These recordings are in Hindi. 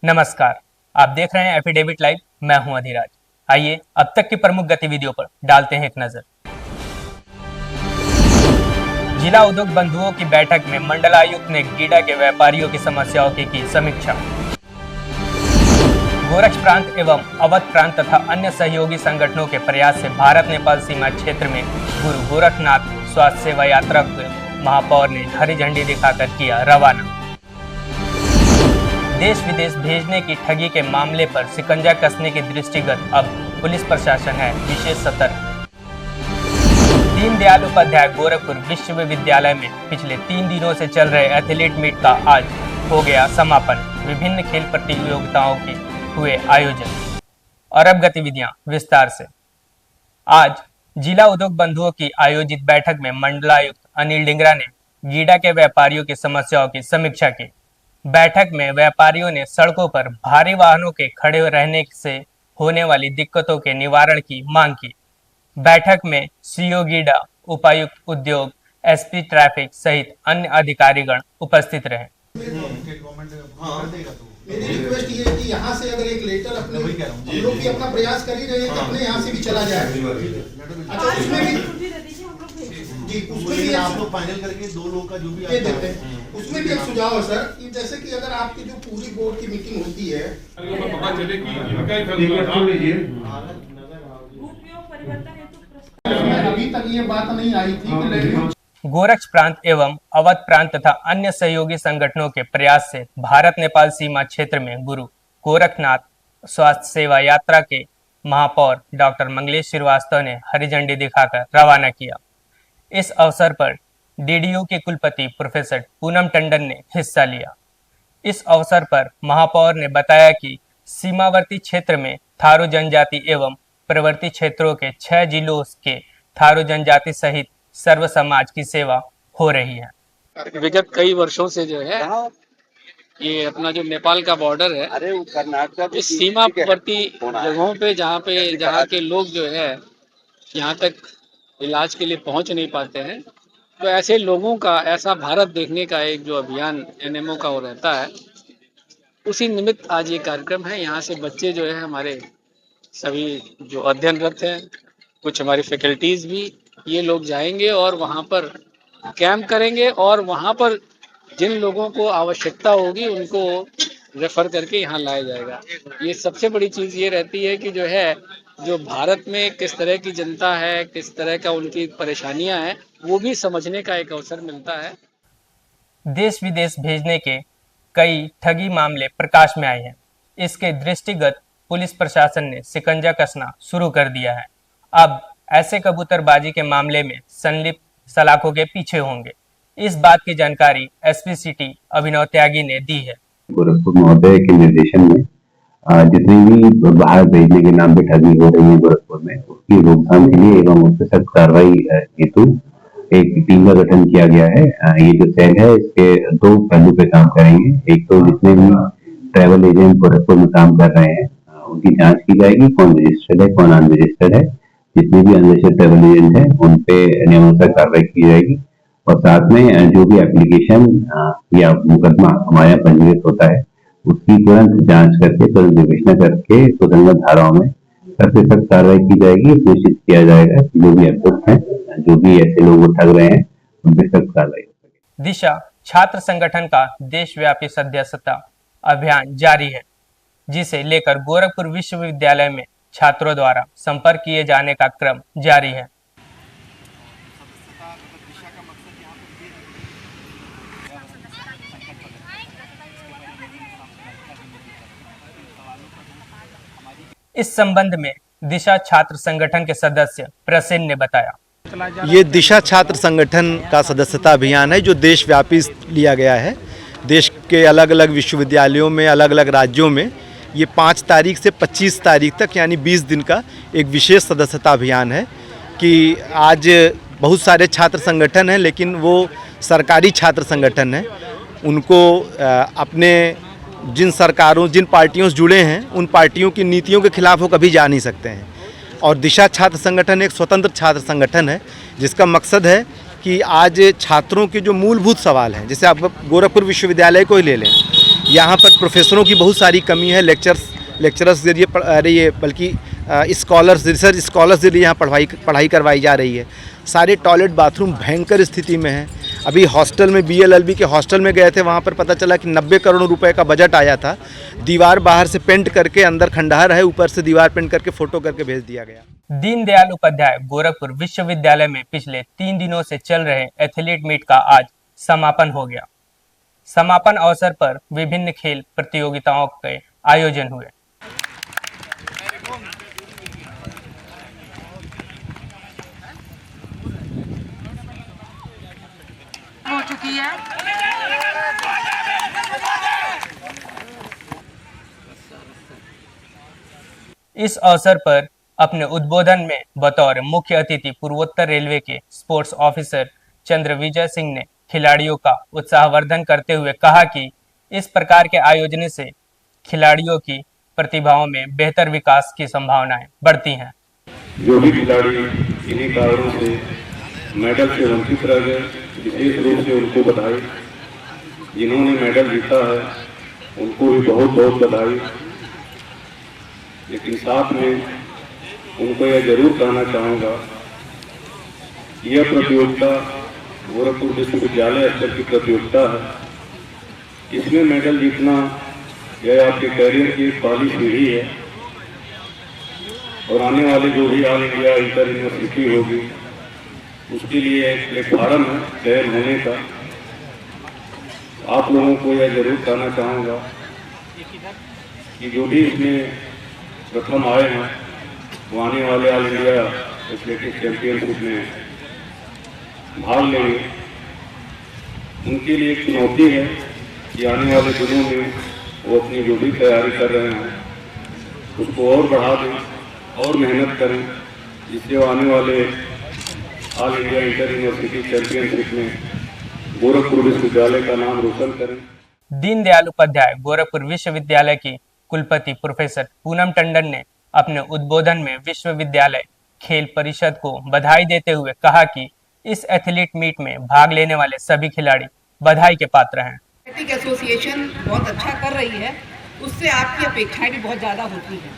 नमस्कार, आप देख रहे हैं एफिडेविट लाइव। मैं हूं अधिराज। आइए अब तक की प्रमुख गतिविधियों पर डालते हैं एक नजर। जिला उद्योग बंधुओं की बैठक में मंडलायुक्त ने गीडा के व्यापारियों की समस्याओं की समीक्षा। गोरक्ष प्रांत एवं अवध प्रांत तथा अन्य सहयोगी संगठनों के प्रयास से भारत नेपाल सीमा क्षेत्र में गुरु गोरखनाथ स्वास्थ्य सेवा यात्रा को महापौर ने हरी झंडी दिखाकर किया रवाना। देश विदेश भेजने की ठगी के मामले पर शिकंजा कसने के दृष्टिगत अब पुलिस प्रशासन है विशेष सतर्क। दीनदयाल उपाध्याय गोरखपुर विश्वविद्यालय में पिछले 3 दिनों से चल रहे एथलीट मीट का आज हो गया समापन। विभिन्न खेल प्रतियोगिताओं के हुए आयोजन। और अब गतिविधियां विस्तार से। आज जिला उद्योग बंधुओं की आयोजित बैठक में मंडलायुक्त अनिल डिंगरा ने गीडा के व्यापारियों की समस्याओं की समीक्षा की। बैठक में व्यापारियों ने सड़कों पर भारी वाहनों के खड़े रहने से होने वाली दिक्कतों के निवारण की मांग की। बैठक में सीओ गीडा, उपायुक्त उद्योग, एसपी ट्रैफिक सहित अन्य अधिकारीगण उपस्थित रहे। मेरी रिक्वेस्ट ये है कि यहाँ से अगर एक लेटर अपने हम लोग भी अपना प्रयास कर ही रहे हैं कि अपने यहाँ से भी चला जाए। अच्छा, उसमें भी जी, उसमें भी आप लोग फाइनल करके 2 लोग का जो भी दे देते हैं। उसमें भी एक सुझाव है सर कि जैसे कि अगर आपकी जो पूरी बोर्ड की मीटिंग होती है अभी तक ये बात नहीं आई थी कि गोरक्ष प्रांत एवं अवध प्रांत तथा अन्य सहयोगी संगठनों के प्रयास से भारत नेपाल सीमा क्षेत्र में गुरु गोरखनाथ स्वास्थ्य सेवा यात्रा के महापौर डॉक्टर मंगलेश श्रीवास्तव ने हरी झंडी दिखाकर रवाना किया। इस अवसर पर डीडीयू के कुलपति प्रोफेसर पूनम टंडन ने हिस्सा लिया। इस अवसर पर महापौर ने बताया कि सीमावर्ती क्षेत्र में थारू जनजाति एवं प्रवर्ती क्षेत्रों के 6 जिलों के थारू जनजाति सहित सर्व समाज की सेवा हो रही है। विगत कई वर्षों से जो है ये अपना जो नेपाल का बॉर्डर है, इस सीमावर्ती जगहों पे जहाँ के लोग जो है यहाँ तक इलाज के लिए पहुँच नहीं पाते हैं, तो ऐसे लोगों का ऐसा भारत देखने का एक जो अभियान एनएमओ का वो रहता है, उसी निमित्त आज ये कार्यक्रम है। यहाँ से बच्चे जो है हमारे सभी जो अध्ययनरत हैं, कुछ हमारी फैकल्टीज भी, ये लोग जाएंगे और वहाँ पर कैंप करेंगे और वहाँ पर जिन लोगों को आवश्यकता होगी उनको रेफर करके यहाँ लाया जाएगा। ये सबसे बड़ी चीज़ ये रहती है कि जो भारत में किस तरह की जनता है, किस तरह का उनकी परेशानियां हैं, वो भी समझने का एक अवसर मिलता है। देश विदेश भेजने के कई ठगी मामले प्रकाश में आए हैं। इसके दृष्टिगत पुलिस प्रशासन ने शिकंजा कसना शुरू कर दिया है। अब ऐसे कबूतरबाजी के मामले में संलिप्त सलाखों के पीछे होंगे। इस बात की जानकारी एसपी सिटी अभिनव त्यागी ने दी है। गोरखपुर महोदय के निर्देशन में जितनी भी बाहर भेजने के नाम पे ठगी हो रही है गोरखपुर में, उसकी रोकथाम के लिए एवं उस पर सख्त कार्रवाई हेतु एक टीम का गठन किया गया है। ये जो सेल है इसके 2 पहलू पे काम करेंगे। एक तो जितने भी ट्रैवल एजेंट गोरखपुर में काम कर रहे हैं उनकी जांच की जाएगी, कौन रजिस्टर्ड है कौन अनरजिस्टर्ड है। जितने भी अनरजिस्टर्ड ट्रैवल एजेंट है उन पे नियमानुसार कार्रवाई की जाएगी और साथ में जो भी एप्लीकेशन या मुकदमा हमारे यहाँ पंजीकृत होता है उसकी तुरंत जांच करके तुरंत विवेचना करके सुसंगत धाराओं में सबसे सख्त कार्रवाई की जाएगी। सुनिश्चित किया जाएगा कि जो भी अभियुक्त हैं, जो भी ऐसे लोग ठग रहे हैं, उन पर सख्त कार्रवाई हो सके। दिशा छात्र संगठन का देशव्यापी सदस्यता अभियान जारी है, जिसे लेकर गोरखपुर विश्वविद्यालय में छात्रों द्वारा संपर्क किए जाने का क्रम जारी है। इस संबंध में दिशा छात्र संगठन के सदस्य प्रसेन ने बताया, ये दिशा छात्र संगठन का सदस्यता अभियान है जो देशव्यापी लिया गया है। देश के अलग अलग विश्वविद्यालयों में, अलग अलग राज्यों में ये 5 तारीख से 25 तारीख तक यानी 20 दिन का एक विशेष सदस्यता अभियान है। कि आज बहुत सारे छात्र संगठन हैं लेकिन वो सरकारी छात्र संगठन हैं, उनको अपने जिन सरकारों, जिन पार्टियों से जुड़े हैं, उन पार्टियों की नीतियों के खिलाफ वो कभी जा नहीं सकते हैं। और दिशा छात्र संगठन एक स्वतंत्र छात्र संगठन है जिसका मकसद है कि आज छात्रों के जो मूलभूत सवाल हैं, जैसे आप गोरखपुर विश्वविद्यालय को ही ले लें, यहाँ पर प्रोफेसरों की बहुत सारी कमी है। लेक्चरर्स के जरिए बल्कि स्कॉलर्स, रिसर्च स्कॉलर्स के लिए यहाँ पढ़ाई करवाई जा रही है। सारे टॉयलेट बाथरूम भयंकर स्थिति में हैं। अभी हॉस्टल में BLLB के हॉस्टल में गए थे, वहाँ पर पता चला कि 90 करोड़ रुपए का बजट आया था। दीवार बाहर से पेंट करके अंदर खंडहर है, ऊपर से दीवार पेंट करके फ़ोटो करके भेज दिया गया। दीनदयाल उपाध्याय गोरखपुर विश्वविद्यालय में पिछले 3 दिनों से चल रहे एथलीट मीट का आज समापन हो गया। समापन अवसर पर विभिन्न खेल प्रतियोगिताओं के आयोजन हुए। हो चुकी है। इस अवसर पर अपने उद्बोधन में बतौर मुख्य अतिथि पूर्वोत्तर रेलवे के स्पोर्ट्स ऑफिसर चंद्र विजय सिंह ने खिलाड़ियों का उत्साहवर्धन करते हुए कहा कि इस प्रकार के आयोजन से खिलाड़ियों की प्रतिभाओं में बेहतर विकास की संभावनाएं बढ़ती हैं। जो भी खिलाड़ी इन्हीं कारणों से मेडल से वंचित रह गए, विशेष रूप से उनको बधाई। जिन्होंने मेडल जीता है उनको भी बहुत बहुत बधाई। लेकिन साथ में उनको यह जरूर कहना चाहूँगा कि यह प्रतियोगिता गोरखपुर विश्वविद्यालय स्तर की प्रतियोगिता है। इसमें मेडल जीतना यह आपके कैरियर की एक पहली सीढ़ी है और आने वाले जो भी ऑल इंडिया इंटर यूनिवर्सिटी होगी उसके लिए एक प्लेटफार्म है चयन होने का। आप लोगों को यह जरूर कहना चाहूँगा कि जो भी इसमें प्रथम आए हैं वो आने वाले ऑल इंडिया एथलेटिक्स चैंपियनशिप में भाग लेंगे। उनके लिए एक चुनौती है कि आने वाले दिनों में वो अपनी जो भी तैयारी कर रहे हैं उसको और बढ़ा दें और मेहनत करें, जिससे वो आने वाले all India inter university championship में गोरखपुर विश्वविद्यालय का नाम रोशन करें। दीनदयाल उपाध्याय गोरखपुर विश्वविद्यालय की कुलपति प्रोफेसर पूनम टंडन ने अपने उद्बोधन में विश्वविद्यालय खेल परिषद को बधाई देते हुए कहा कि इस एथलीट मीट में भाग लेने वाले सभी खिलाड़ी बधाई के पात्र हैं। एथलेटिक एसोसिएशन बहुत अच्छा कर रही है, उससे आपकी अपेक्षाएं भी बहुत ज़्यादा होती हैं,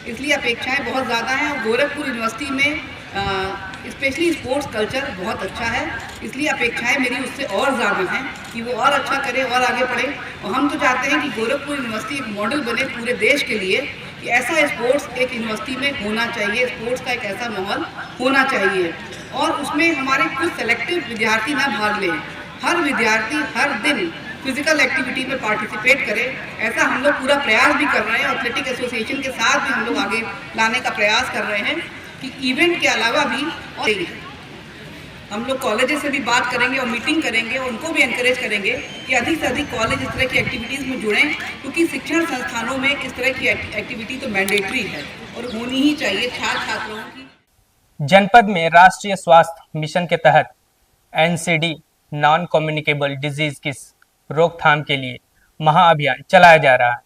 इसलिए अपेक्षाएं बहुत ज़्यादा हैं। और गोरखपुर यूनिवर्सिटी में स्पेशली स्पोर्ट्स कल्चर बहुत अच्छा है, इसलिए अपेक्षाएं मेरी उससे और ज़्यादा हैं कि वो और अच्छा करे और आगे बढ़े। और हम तो चाहते हैं कि गोरखपुर यूनिवर्सिटी एक मॉडल बने पूरे देश के लिए कि ऐसा स्पोर्ट्स एक यूनिवर्सिटी में होना चाहिए, स्पोर्ट्स का एक ऐसा माहौल होना चाहिए और उसमें हमारे कुछ सेलेक्टिव विद्यार्थी ना भाग लें। हर विद्यार्थी हर दिन फिजिकल एक्टिविटी में पार्टिसिपेट करे, ऐसा हम लोग पूरा प्रयास भी कर रहे हैं। एथलेटिक एसोसिएशन के साथ भी हम लोग आगे लाने का प्रयास कर रहे हैं कि इवेंट के अलावा भी और हम लोग कॉलेजेस से भी बात करेंगे और मीटिंग करेंगे और उनको भी एनकरेज करेंगे कि अधिक से अधिक कॉलेज इस तरह की एक्टिविटीज़ में जुड़ें, क्योंकि शिक्षण संस्थानों में इस तरह की एक्टिविटी तो मैंडेटरी है और होनी ही चाहिए छात्र छात्राओं की। जनपद में राष्ट्रीय स्वास्थ्य मिशन के तहत NCD नॉन कम्युनिकेबल डिजीज की रोकथाम के लिए महाअभियान चलाया जा रहा है।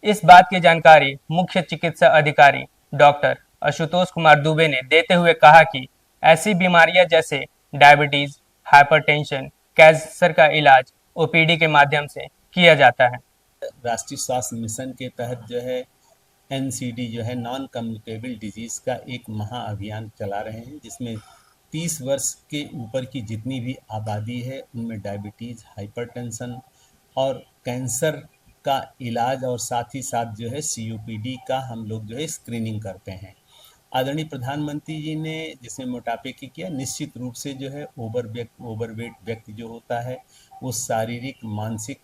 इस बात की जानकारी मुख्य चिकित्सा अधिकारी डॉक्टर आशुतोष कुमार दुबे ने देते हुए कहा कि ऐसी बीमारियां जैसे डायबिटीज, हाइपरटेंशन, कैंसर का इलाज OPD के माध्यम से किया जाता है। राष्ट्रीय स्वास्थ्य मिशन के तहत जो है NCD जो है नॉन कम्युनिकेबल डिजीज़ का एक महाअभियान चला रहे हैं, जिसमें 30 वर्ष के ऊपर की जितनी भी आबादी है उनमें डायबिटीज़, हाइपरटेंशन और कैंसर का इलाज और साथ ही साथ जो है COPD का हम लोग जो है स्क्रीनिंग करते हैं। आदरणीय प्रधानमंत्री जी ने जिसमें मोटापे की किया, निश्चित रूप से जो है ओवरवेट व्यक्ति जो होता है वो शारीरिक मानसिक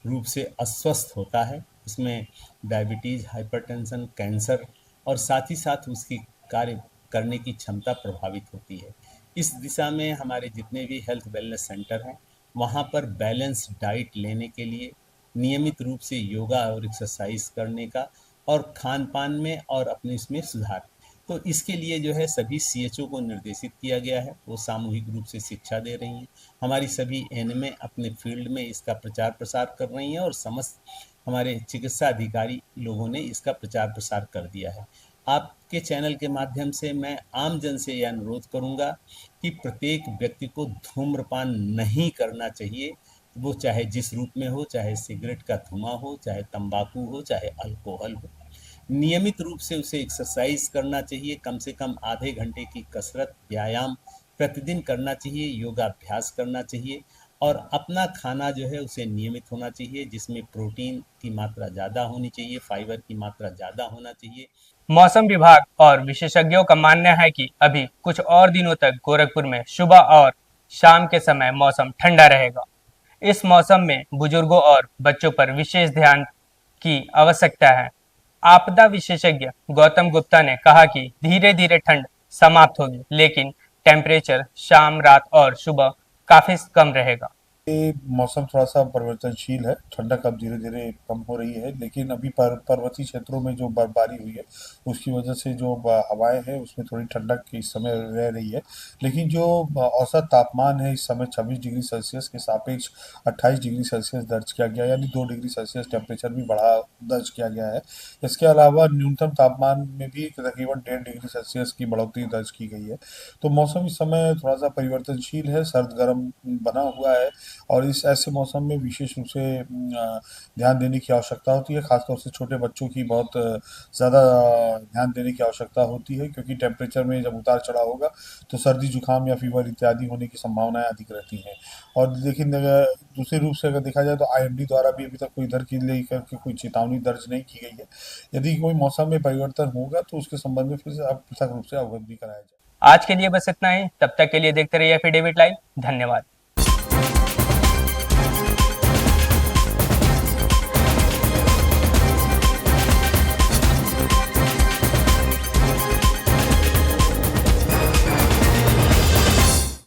रूप से अस्वस्थ होता है। इसमें डायबिटीज़, हाइपरटेंशन, कैंसर और साथ ही साथ उसकी कार्य करने की क्षमता प्रभावित होती है। इस दिशा में हमारे जितने भी हेल्थ वेलनेस सेंटर हैं वहाँ पर बैलेंस डाइट लेने के लिए नियमित रूप से योगा और एक्सरसाइज करने का और खान पान में और अपने इसमें सुधार, तो इसके लिए जो है सभी CHO को निर्देशित किया गया है, वो सामूहिक रूप से शिक्षा दे रही हैं। हमारी सभी NMA अपने फील्ड में इसका प्रचार प्रसार कर रही हैं और समस्त हमारे चिकित्सा अधिकारी लोगों ने इसका प्रचार प्रसार कर दिया है। आपके चैनल के माध्यम से मैं आम जन से यह अनुरोध करूंगा कि प्रत्येक व्यक्ति को धूम्रपान नहीं करना चाहिए, वो चाहे जिस रूप में हो, चाहे सिगरेट का धुआं हो, चाहे तंबाकू हो, चाहे अल्कोहल हो। नियमित रूप से उसे एक्सरसाइज करना चाहिए, कम से कम आधे घंटे की कसरत व्यायाम प्रतिदिन करना चाहिए, योगाभ्यास करना चाहिए और अपना खाना जो है उसे नियमित होना चाहिए, जिसमें प्रोटीन की मात्रा ज़्यादा होनी चाहिए, फाइबर की मात्रा ज़्यादा होना चाहिए। मौसम विभाग और विशेषज्ञों का मानना है कि अभी कुछ और दिनों तक गोरखपुर में सुबह और शाम के समय मौसम ठंडा रहेगा। इस मौसम में बुजुर्गों और बच्चों पर विशेष ध्यान की आवश्यकता है। आपदा विशेषज्ञ गौतम गुप्ता ने कहा कि धीरे धीरे ठंड समाप्त होगी, लेकिन टेम्परेचर शाम, रात और सुबह काफी कम रहेगा। ये मौसम थोड़ा सा परिवर्तनशील है, ठंडक अब धीरे धीरे कम हो रही है, लेकिन अभी पर्वतीय क्षेत्रों में जो बर्फबारी हुई है उसकी वजह से जो हवाएं हैं उसमें थोड़ी ठंडक इस समय रह रही है। लेकिन जो औसत तापमान है इस समय 26 डिग्री सेल्सियस के सापेक्ष 28 डिग्री सेल्सियस दर्ज किया गया, यानी 2 डिग्री सेल्सियस टेम्परेचर भी बढ़ा दर्ज किया गया है। इसके अलावा न्यूनतम तापमान में भी तकरीबन 1.5 डिग्री सेल्सियस की बढ़ोतरी दर्ज की गई है। तो मौसम इस समय थोड़ा सा परिवर्तनशील है, सर्द गर्म बना हुआ है और इस ऐसे मौसम में विशेष रूप से ध्यान देने की आवश्यकता होती है। ख़ासतौर से छोटे बच्चों की बहुत ज़्यादा ध्यान देने की आवश्यकता होती है, क्योंकि टेम्परेचर में जब उतार चढ़ाव होगा तो सर्दी जुकाम या फीवर इत्यादि होने की संभावनाएं अधिक रहती हैं। और लेकिन दूसरे रूप से अगर देखा जाए तो IMD द्वारा भी अभी तक कोई इधर की लेकर के कोई चेतावनी दर्ज नहीं की गई है। यदि कोई मौसम में परिवर्तन होगा तो उसके संबंध में फिर से पृथक रूप से अवगत भी कराया जाए। आज के लिए बस इतना ही। तब तक के लिए देखते रहिए एफिडेविट लाइव। धन्यवाद।